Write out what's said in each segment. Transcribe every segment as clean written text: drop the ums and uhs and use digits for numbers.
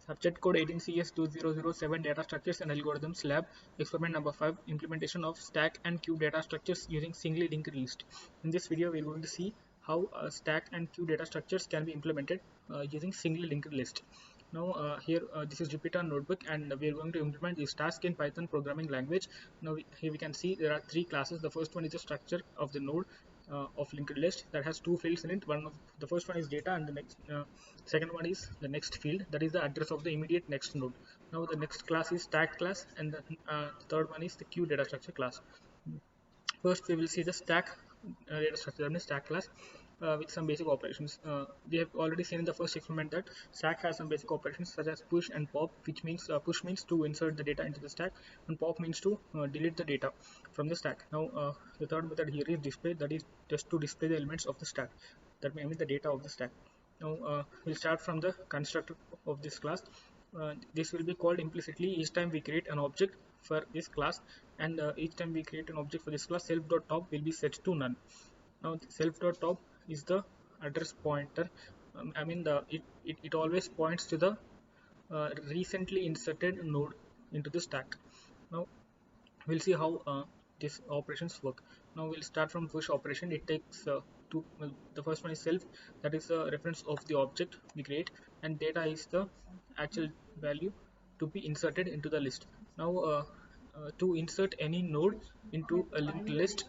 Subject code 18CS2007 Data Structures and Algorithms Lab. Experiment number 5, implementation of stack and queue data structures using singly linked list. In this video we are going to see how stack and queue data structures can be implemented using singly linked list. Now here this is Jupyter notebook, and we are going to implement this task in Python programming language. Now here we can see there are three classes. The first one is the structure of the node of linked list that has two fields in it. The first one is data, and the next second one is the next field, that is the address of the immediate next node. Now the next class is stack class, and the third one is the queue data structure class. First we will see the stack data structure, that means stack class, with some basic operations. We have already seen in the first experiment that stack has some basic operations such as push and pop, which means push means to insert the data into the stack, and pop means to delete the data from the stack. Now the third method here is display, that is just to display the elements of the stack, that means the data of the stack. Now we'll start from the constructor of this class. This will be called implicitly each time we create an object for this class, and each time we create an object for this class, self.top will be set to none. Now self.top is the address pointer. It always points to the recently inserted node into the stack. Now we'll see how these operations work. Now we'll start from push operation. It takes the first one is self, that is the reference of the object we create, and data is the actual value to be inserted into the list. Now to insert any node into a linked list,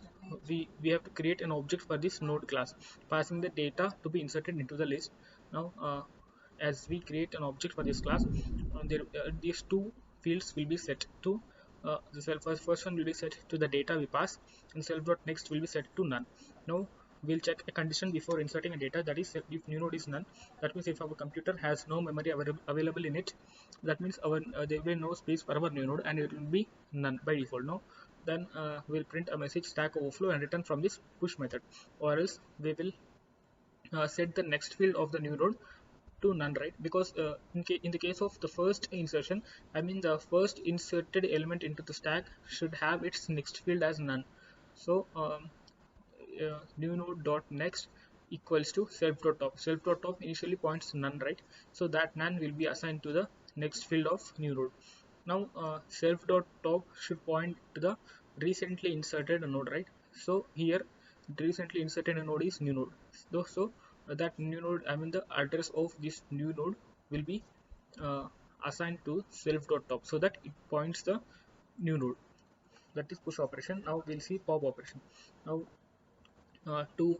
we have to create an object for this node class, passing the data to be inserted into the list. Now as we create an object for this class, these two fields will be set to the first one will be set to the data we pass, and self.next will be set to none. Now we'll check a condition before inserting a data, that is if new node is none. That means if our computer has no memory available in it, that means there will be no space for our new node, and it will be none by default. Now then we'll print a message stack overflow and return from this push method, or else we will set the next field of the new node to none, right? Because in the case of the first insertion, the first inserted element into the stack should have its next field as none. So new node dot next equals to self.top. Self.top initially points none, right? So that none will be assigned to the next field of new node. Now self.top should point to the recently inserted node, right? So here the recently inserted node is new node. So that new node, the address of this new node will be assigned to self.top, so that it points the new node. That is push operation. Now we'll see pop operation. Now to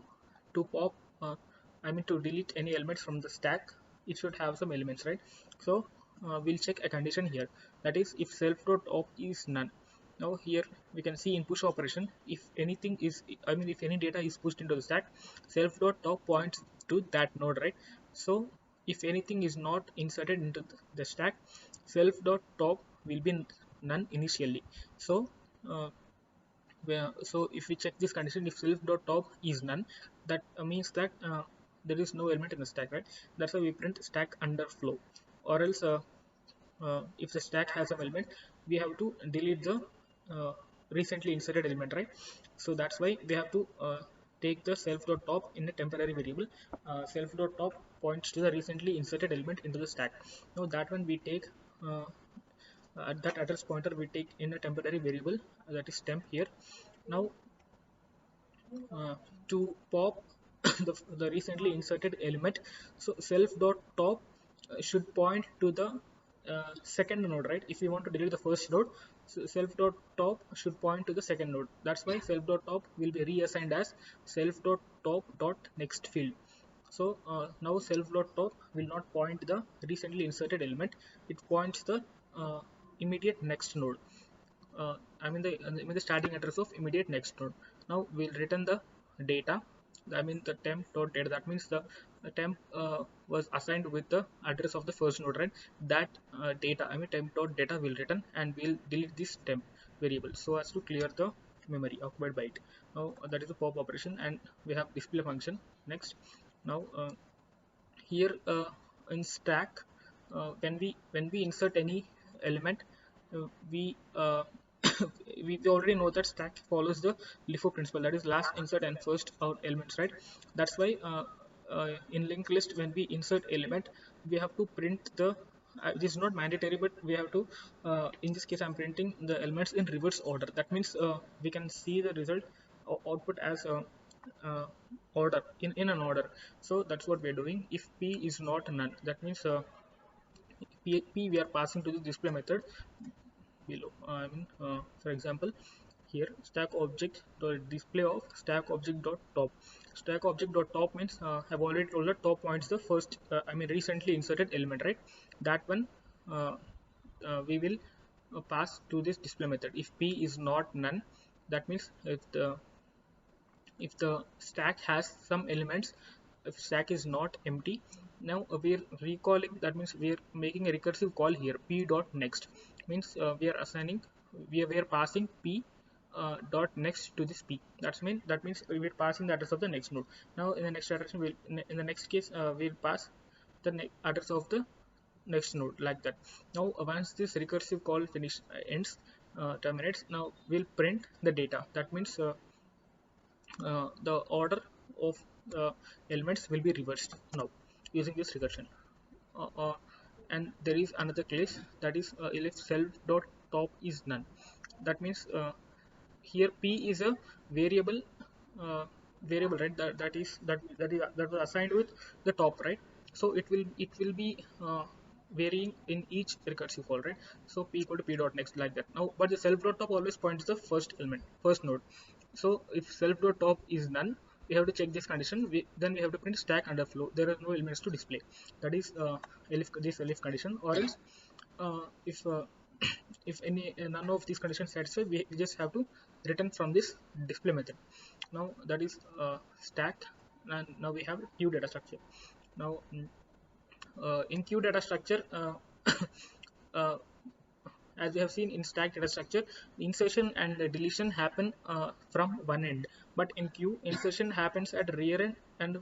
pop to delete any elements from the stack, it should have some elements, right? So we'll check a condition here, that is if self.top is none. Now here we can see in push operation, if anything is if any data is pushed into the stack, self.top points to that node, right? So if anything is not inserted into the stack, self.top will be none initially. So so if we check this condition, if self.top is none, that means that there is no element in the stack, right? That's why we print stack underflow. Or else if the stack has some element, we have to delete the recently inserted element, right? So that's why we have to take the self.top in a temporary variable. Self.top points to the recently inserted element into the stack. Now that one we take that address pointer we take in a temporary variable, that is temp here. Now to pop the recently inserted element, so self.top should point to the second node, right? If we want to delete the first node, so self.top should point to the second node. That's why self.top will be reassigned as self.top.next field. So now self.top will not point the recently inserted element, it points the immediate next node. The starting address of immediate next node. Now we'll return the data, the temp.data. That means the temp was assigned with the address of the first node, right? That data, temp.data will return, and we'll delete this temp variable so as to clear the memory occupied by it. Now that is the pop operation, and we have display function next. Now here in stack, when we insert any element, we we already know that stack follows the LIFO principle, that is last insert and first out elements, right? That's why in linked list, when we insert element, we have to print the this is not mandatory, but we have to, in this case I'm printing the elements in reverse order. That means we can see the result output as uh, order in an order. So that's what we're doing. If p is not none, that means p we are passing to the display method below. For example, here stack object dot display of stack object dot top. Stack object dot top means I've already told that top points the first recently inserted element, right? That one uh, we will pass to this display method. If p is not none, that means if the stack has some elements, if stack is not empty, now we're recalling, that means we're making a recursive call here, p dot next means we are assigning, we are passing p dot next to this p. That means we're passing the address of the next node. Now in the next direction, in the next case we'll pass the address of the next node, like that. Now once this recursive call ends, terminates, now we'll print the data. That means the order of the elements will be reversed now using this recursion. uh, uh, and there is another case, that is if self dot top is none. That means here p is a variable, uh, right? That was assigned with the top, right? So it will be varying in each recursive call, right? So p equal to p dot next, like that. Now but the self dot top always points the first element, first node. So if self dot top is none, we have to check this condition. Then we have to print stack underflow. There are no elements to display. That is this elif condition. Or else if if any none of these conditions satisfied, we just have to return from this display method. Now that is stack, and now we have queue data structure. Now in queue data structure, uh, as we have seen in stack data structure, insertion and deletion happen from one end, but in queue, insertion happens at rear end, and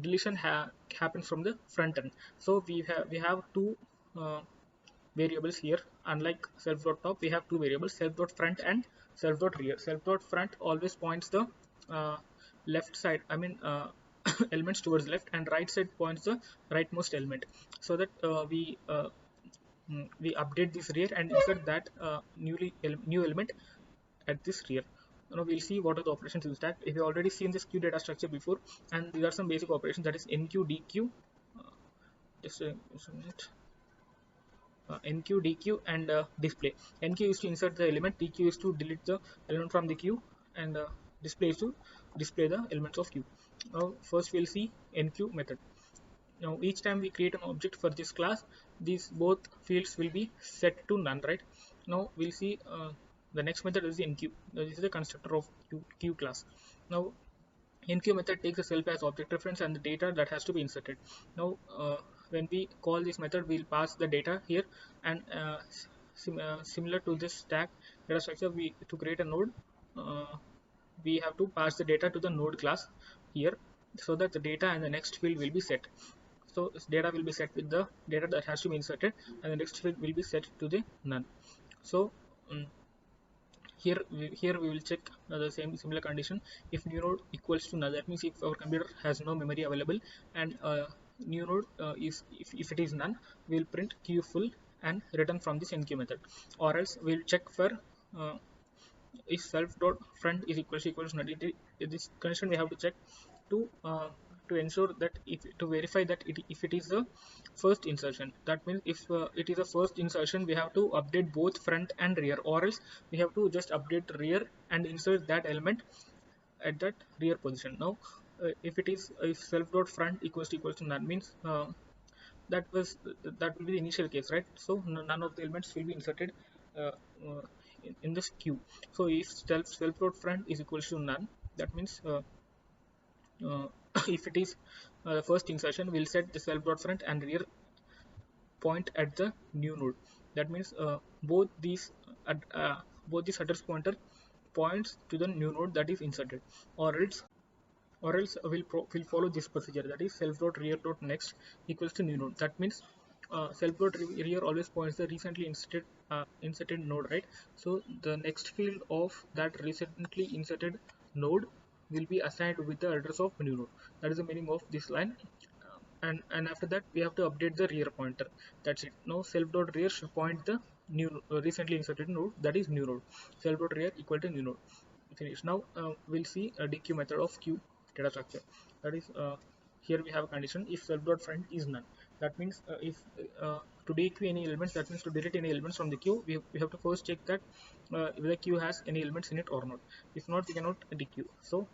deletion happens from the front end. So we have two variables here. Unlike self dot top, we have two variables, self dot front and self dot rear. Self dot front always points the left side, elements towards left, and right side points the rightmost element, so that we update this rear and insert that new element at this rear. Now we'll see what are the operations in stack. If you already seen this queue data structure before, and these are some basic operations, that is enqueue, dequeue, just a minute. Enqueue, dequeue, and display. Enqueue is to insert the element, dequeue is to delete the element from the queue, and display is to display the elements of queue. Now first we'll see enqueue method. Now each time we create an object for this class, these both fields will be set to none, right? Now we'll see the next method is the enqueue. This is the constructor of queue class. Now enqueue method takes a self as object reference and the data that has to be inserted. Now when we call this method, we'll pass the data here, and similar to this stack data structure, to create a node, we have to pass the data to the node class here, so that the data and the next field will be set. So this data will be set with the data that has to be inserted, and the next field will be set to the none. So here we will check the similar condition. If new node equals to none, that means if our computer has no memory available, and new node is, if it is none, we will print queue full and return from this enqueue method. Or else we will check for if self dot front is equals to none. This condition we have to check to ensure that, to verify that if it is the first insertion. That means if it is a first insertion, we have to update both front and rear, or else we have to just update rear and insert that element at that rear position. Now if it is, if self dot front equals to none, means that will be the initial case, right? So none of the elements will be inserted uh, uh, in this queue. So if self dot front is equals to none, that means if it is the first insertion, we'll set the self dot front and rear point at the new node. That means both these address pointer points to the new node that is inserted. Or else we'll follow this procedure, that is self dot rear dot next equals to new node. That means self dot rear always points the recently inserted node, right? So the next field of that recently inserted node will be assigned with the address of new node. That is the meaning of this line. and after that we have to update the rear pointer. That's it. Now self dot rear should point the new recently inserted node, that is new node. Self dot rear equal to new node. Finish. Now we'll see a dequeue method of queue data structure. That is, here we have a condition if self dot front is none. That means if to dequeue any elements, that means to delete any elements from the queue, we have to first check that if the queue has any elements in it or not. If not, we cannot dequeue. So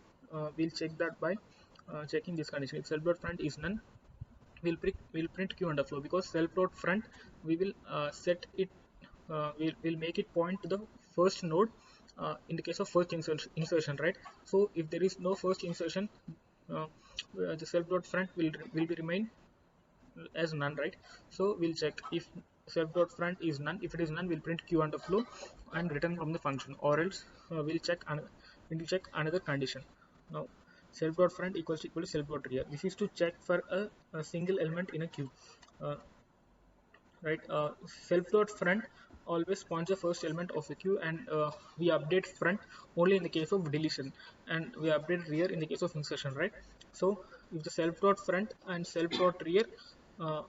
we'll check that by checking this condition. If self dot front is none, we'll print queue underflow, because self dot front we will set it, we'll make it point to the first node in the case of first insertion, right? So if there is no first insertion, uh, the self dot front will be remain as none, right? So we'll check if self dot front is none. If it is none, we'll print queue underflow and return from the function, or else we'll check another condition. Now self dot front equals to equal to self dot rear. This is to check for a single element in a queue, uh, right? Self dot front always points the first element of the queue, and we update front only in the case of deletion, and we update rear in the case of insertion, right? So if the self dot front and self dot rear uh,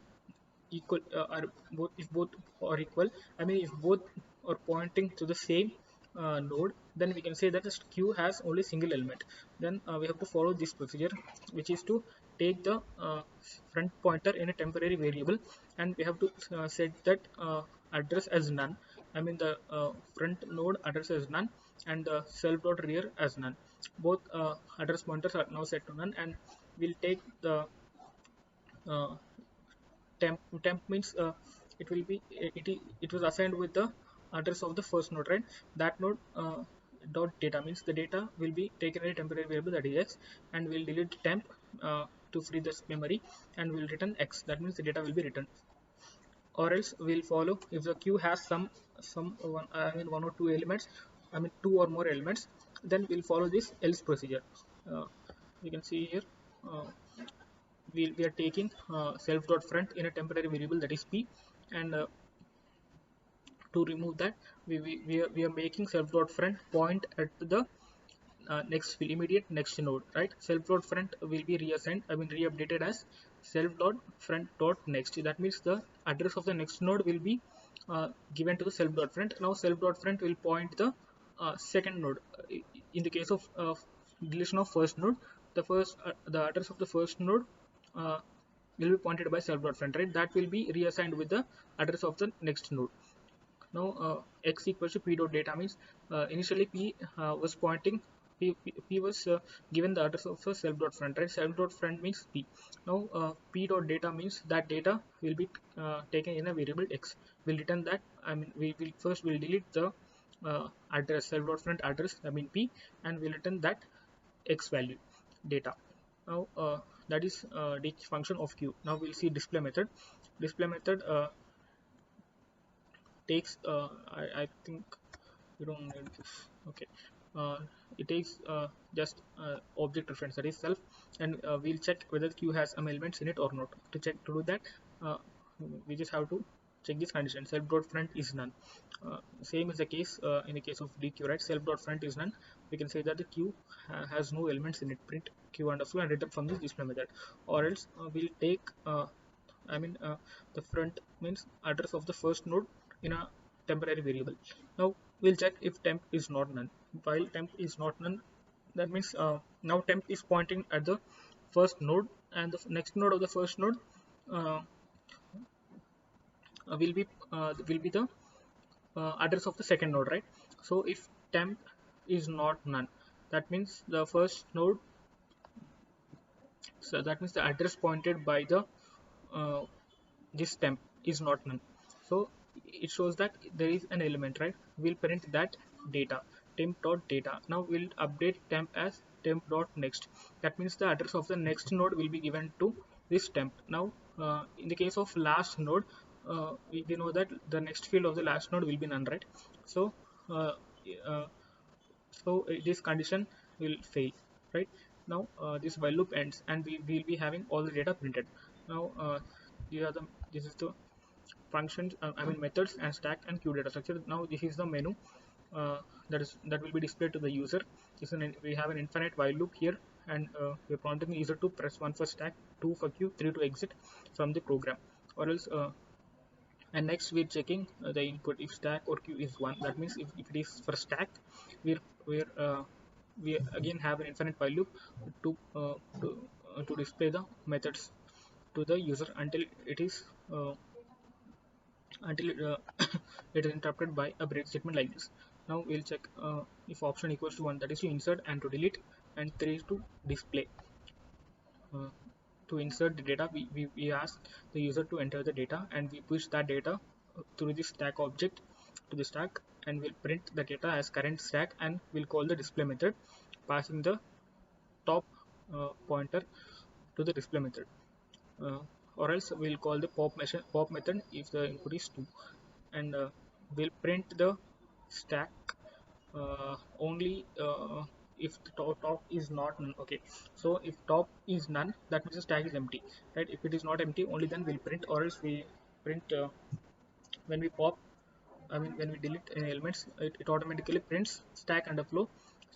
equal, are both, if both are equal, I mean if both are pointing to the same node, then we can say that the queue has only single element. Then we have to follow this procedure, which is to take the front pointer in a temporary variable, and we have to set that address as none. I mean the front node address as none, and the self dot rear as none. Both address pointers are now set to none, and we'll take the uh, temp means it will be it was assigned with the address of the first node, right? That node dot data means the data will be taken in a temporary variable, that is x, and we'll delete temp to free this memory, and we'll return x. That means the data will be returned. Or else we'll follow, if the queue has some one, I mean one or two elements, I mean two or more elements, then we'll follow this else procedure. You can see here, uh, we are taking self dot front in a temporary variable, that is p, and to remove that, we are making self dot front point at the immediate next node, right? Self dot front will be reassigned, I mean re-updated as self dot front dot next. That means the address of the next node will be given to the self dot front. Now self dot front will point the second node. In the case of deletion of first node, the address of the first node uh, will be pointed by self dot front, right? That will be reassigned with the address of the next node. Now x equals to p dot data means initially p was pointing, p was given the address of a self dot front, right? Self dot front means p. Now p dot data means that data will be taken in a variable x. We'll return that, I mean we'll delete the address, self dot front address, I mean p, and we'll return that x value data. Now that is the function of queue. Now we'll see display method. Display method takes I think we don't need this. Okay, it takes just object reference, that is self, and we'll check whether the queue has some elements in it or not. To do that, uh, we just have to check this condition, self dot front is none. Same is the case in the case of dequeue, right? Self dot front is none, we can say that the queue has no elements in it, print queue underscore and return from this display method. Or else we'll take I mean the front means address of the first node in a temporary variable. Now we'll check if temp is not none. While temp is not none, that means now temp is pointing at the first node, and the next node of the first node uh, will be the address of the second node, right? So if temp is not none, that means the first node, so that means the address pointed by the uh, this temp is not none. So it shows that there is an element, right? We'll print that data, temp dot data. Now we'll update temp as temp dot next. That means the address of the next node will be given to this temp. Now in the case of last node, we know that the next field of the last node will be none, right? So uh, uh, this condition will fail, right? Now this while loop ends, and we will be having all the data printed. Now this is the functions, I mean methods and stack and queue data structure. Now this is the menu that will be displayed to the user. We have an infinite while loop here, and we're prompting the user to press 1 for stack, 2 for queue, 3 to exit from the program, or else and next we're checking the input. If stack or queue is 1, that means if it is for stack, we again have an infinite while loop to to display the methods to the user uh, until it is interrupted by a break statement like this. Now we'll check if option equals to 1, that is to insert, and to delete, and 3 is to display. uh, to insert the data, we ask the user to enter the data, and we push that data through the stack object to the stack, and we'll print the data as current stack, and we'll call the display method passing the top pointer to the display method, uh, or else we'll call the pop method if the input is 2, and we'll print the stack only if the top is not none. Okay, so if top is none, that means the stack is empty, right? If it is not empty, only then we'll print, or else we print when we pop, I mean when we delete any elements, it automatically prints stack underflow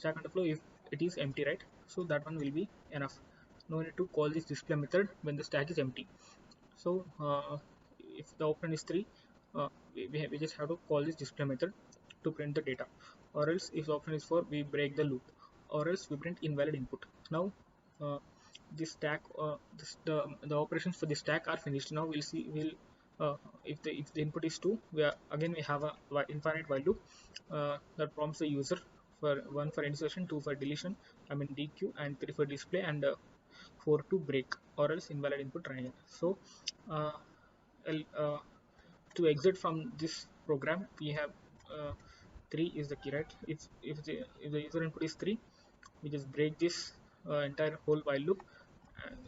if it is empty, right? So that one will be enough. No need to call this display method when the stack is empty. So if the operation is 3, we just have to call this display method to print the data, or else if the option is 4, we break the loop, or else we print invalid input. Now uh, this stack the operations for the stack are finished. Now if the input is 2, we have a infinite while loop that prompts the user for 1 for insertion, 2 for deletion, I mean DQ, and 3 for display, and 4 to break, or else invalid input triangle. So uh, uh, to exit from this program, we have 3 is the key, right? If the user input is 3, we just break this entire whole while loop,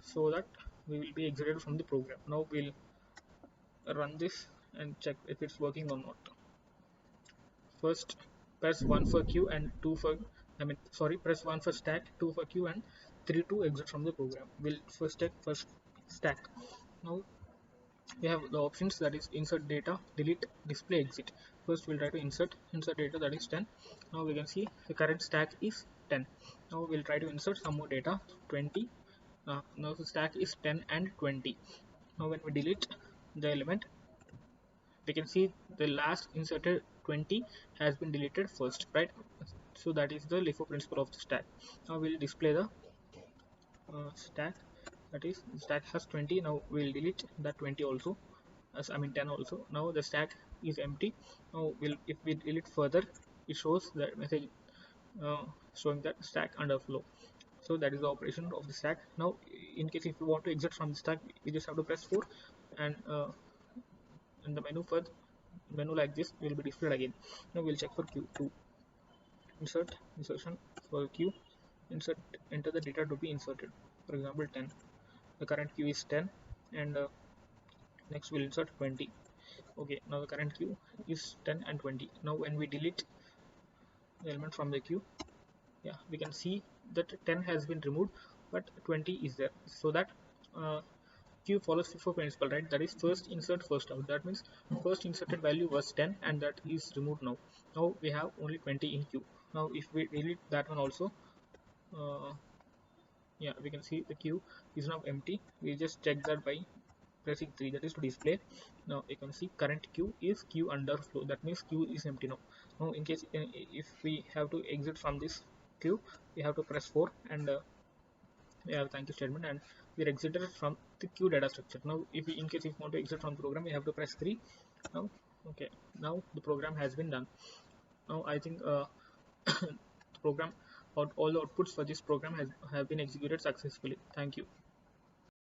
so that we will be exited from the program. Now we'll run this and check if it's working or not. First press 1 for queue and 2 for, press 1 for stack, 2 for queue, and 3 to exit from the program. We'll first check first stack. Now we have the options, that is insert data, delete, display, exit. First we'll try to insert data, that is 10. Now we can see the current stack is 10. Now we'll try to insert some more data, 20. Now the stack is 10 and 20. Now when we delete the element, we can see the last inserted 20 has been deleted first, right? So that is the LIFO principle of the stack. Now we'll display the stack, that is stack has 20. Now we'll delete that 20 also, 10 also. Now the stack is empty. Now if we delete further, it shows that message uh, showing that stack underflow. So that is the operation of the stack. Now in case if you want to exit from the stack, we just have to press 4, and in the menu like this will be displayed again. Now we'll check for queue to insertion for queue. Enter the data to be inserted, for example 10. The current queue is 10, and next we'll insert 20. Okay, now the current queue is 10 and 20. Now when we delete the element from the queue, yeah, we can see that 10 has been removed, but 20 is there. So that queue follows FIFO principle, right? That is first insert first out. That means first inserted value was 10, and that is removed now. Now we have only 20 in queue. Now if we delete that one also, yeah, we can see the queue is now empty. We just check that by pressing 3, that is to display. Now you can see current queue is queue underflow, that means queue is empty now. Now in case if we have to exit from this queue, we have to press 4, and we have thank you statement, and we are exited from the queue data structure. Now if we, in case if we want to exit from the program, we have to press 3. Now okay, now the program has been done. Now I think the program, all the outputs for this program have been executed successfully. Thank you.